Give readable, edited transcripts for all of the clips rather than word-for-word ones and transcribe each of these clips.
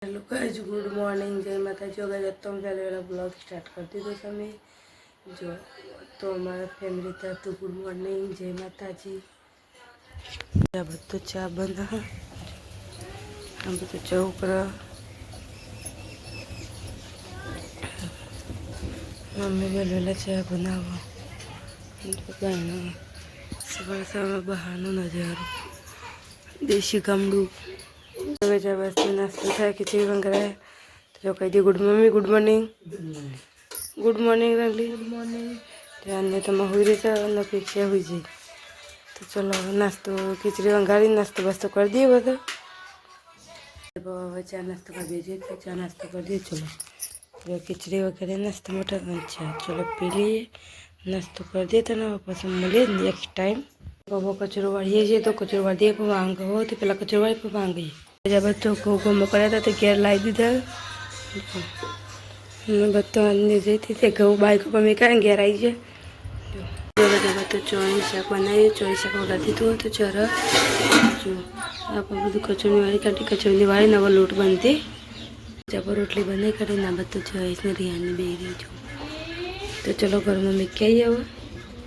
Hello guys, good morning, जय माता जी। Guys तो हम पहले वाला ब्लॉग स्टार्ट कर दी तो समय जो तो हमारा फैमिली था। तो गुड मॉर्निंग, जय माता जी। अब तो चा बना, हम तो चौकरा मम्मी बोले चा बनावा सवार सवार बहानो नजर देशी गामडू बस नाश्ता था, खिचड़ी बन रहा है। तो जो कह दी गुड मॉर्निंग गुड मॉर्निंग रंगली गुड मॉर्निंग अन्य तो मैं हुई रही था अपेक्षा हुई जी। तो चलो नाश्तो खिचड़ी बंगाली नाश्तो वास्तो कर दिए बता चा नाश्तो कर दीजिए। तो चा नाश्तो कर दिए। चलो खिचड़ी वगैरह नाश्ता मोटा अच्छा चलो पी लिए नाश्तो कर दिए। तो ना वापस मिले नेक्स्ट टाइम बाबा कचरो वाड़िए तो कचरो वाड़िए पर वांग हो तो पहला कचरो वाड़ी पर वांग गई जब बच्चों को घूम पड़ा था तो घेर लाई दीधा बच्चों अन्य जैती थे घऊ बाइक पर मैं कहें घेर आई है जब तो चोरी शाक बनाए चोरी शाक बगा दी तो चोरा जो आप બધું કચોરી વાળી કાઢી કચોરી વાળી નવો લોટ બનતી જબ રોટલી બને કાઢી ના બધું જોઈશ ને રિયાને બે રહી છું। તો ચલો ઘરમાં મૂકી આવી હવે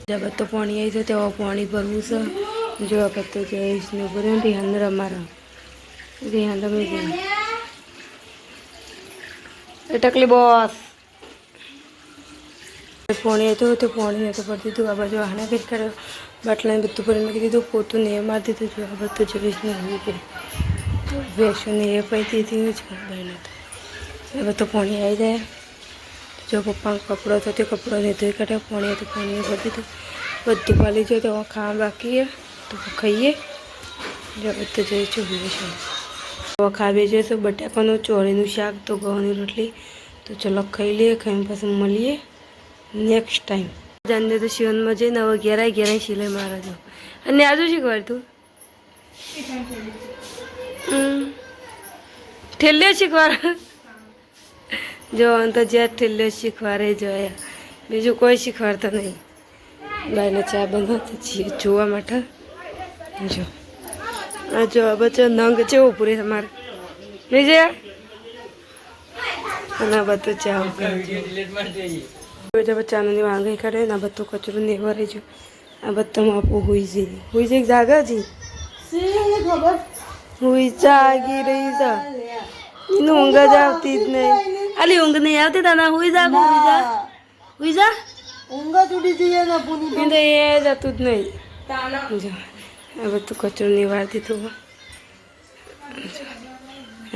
જબ તો પાણી આવી છે તેવા પાણી ભરવું છે જો આ બધું જોઈશ ને ભર્યું રિહાન રમારા રિહાન રમી જાય ટકલી બોસ પાણી હતું તો પાણી નતું ભરી દીધું આ બાજુ આને કંઈક કર્યો બાટલાને બધું ભરી મૂકી દીધું પોતું ને એ મારી દીધું જો આ બધું જોઈશ ને હોવી ગઈ ભેંસોને એ પૈતી હતી જ બહેને તો એ બધું પાણી આવી જાય જો પપ્પા કપડો હતો તે કપડો ને ધોઈ કાઢ્યો પાણી હતું પાણી ભરી દીધું બધું પાલી જો તો ખાવા બાકી તો ખાઈએ જો બધું જોઈશું ભીશું હવે ખાવી જઈશું બટાકાનું ચોળીનું શાક તો ઘઉંની રોટલી તો ચલો ખાઈ લઈએ ખાઈને પછી મળીએ नेक्स्ट टाइम जाने तो शिवन मजे न घेरा सिलाई मारा जो अन्य आजू शिकवार तू ठेले शिकवार जो तो ज्या ठेले शिकवारे जो है बीजू कोई शिकवारता नहीं बायने चा बनाते छे जोवा माटे जो आ जो बच्चा नंग चेवो पूरे हमारे नहीं जे ना बतो चा जब चांदनी वांगे करे ना बत्तो कचरो ने भरे जो आ बत्तो मापो हुई जी जागा जी हुई जागी रही जा इन ऊँग जाती नहीं अली ऊँग नहीं आती था ना हुई जा ऊँग टूटी थी ना पुनी इन तो ये जातु नहीं जो आ बत्तो कचरो ने वारती तो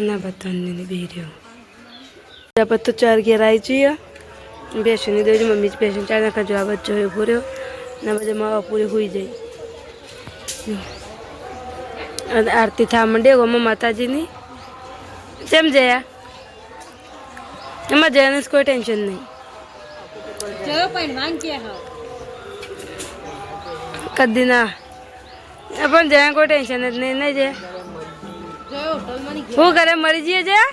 ना बत्तो ने बेरियो जब बत्तो चार घेराई चाहिए बेसनी दे मम्मी बेसन चाय नाखा जो आ बच्चो है पूरे ना बजे मावा पूरी हुई जाए आरती था मंडे गो माता जी नी सेम जया एम जया ने कोई टेंशन नहीं कदी ना अपन जया कोई टेंशन नहीं नहीं जया वो करे मरी जी जया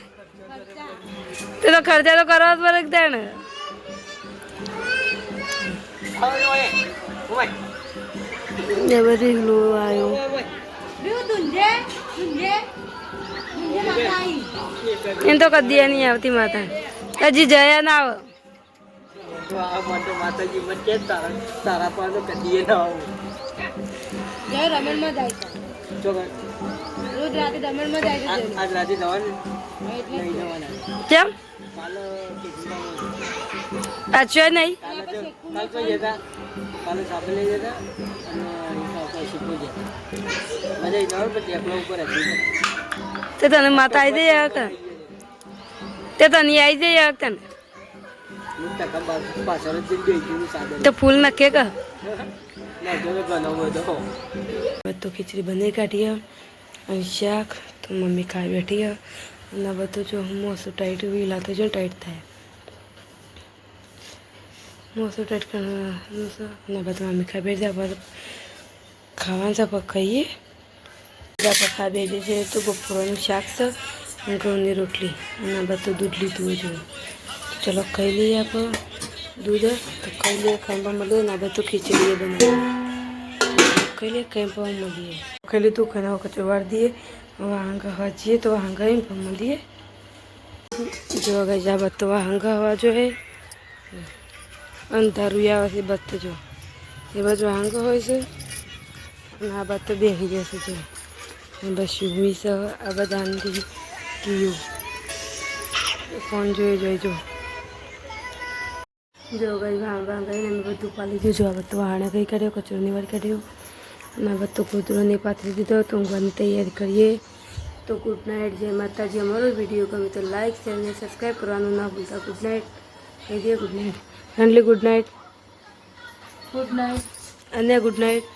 तो खर्चा तो करवा पड़े देना आयो इन तो कदी नहीं आती माता हजी जया ना माता जी बच्चे तारा पर तो कदी ना जय रमन में जाए रोज रात रमन में जाए आज रात दवा नहीं दवा क्या अच्छा नहीं काल तो ये था काल साबले ये था અને શીખવું છે મજા આવી પણ ટેકલો ઉપર હતી તે તને માતા આવી દે આવતા તે તને આવી દે આવતા ને મુત્તા કંબા પાછળ જ જઈ ગયું સાદે તો ફૂલ નાખે કા ના જો બનાવો તો ખીચડી બને કાઢીએ અને શાક તો મમ્મી ખાઈ બેઠી અને બધું જો મોસું ટાઈટ વીલા તો જો ટાઈટ થાય મોસું ટાઈટ કરવાનું બધું મમ્મી ખાઈ બેઠી જાય ખાવાનું છે ખાઈએ ખા બેસી છે તો બપોરનું શાક છે ઘઉંની રોટલી અને બધું દૂધ લીધું જોઈએ ચલો ખાઈ લઈએ આપણે દૂધ તો ખાઈ લઈએ ખાઈ મળીએ ને બધું ખીચડી બનાવીએ ખાઈ લઈએ ખાઈ મળીએ ખાઈ લીધું ખાઈને કચરો વાળી દઈએ વાંગા ભાજીએ તો વાંગા મળીએ જો ગાઈસ આ બત્તો હંગાવા જોઈએ અંધારું આવે છે બત્તો જો એ બાજુ હાંગો હોય છે અને આ બત્તો બેસી જશે જો બસ મીસ આ બધાથી કયું ફોન જોઈ જો ગાઈ ભાંગાઈને મેં બધું પાલી દીધું જો આ બધું વાહણે કંઈ કર્યો કચરો નિવાડ કર્યો અને આ બધું કૂતરોને પાથરી દીધો તો ઊંઘવાની તૈયારી કરીએ તો ગુડ નાઇટ જય માતાજી અમારો વિડીયો ગમે તો લાઈક શેર અને સબસ્ક્રાઈબ કરવાનું ના ભૂલતા ગુડ નાઇટ કહી દે good night friendly good night અને ગુડ નાઇટ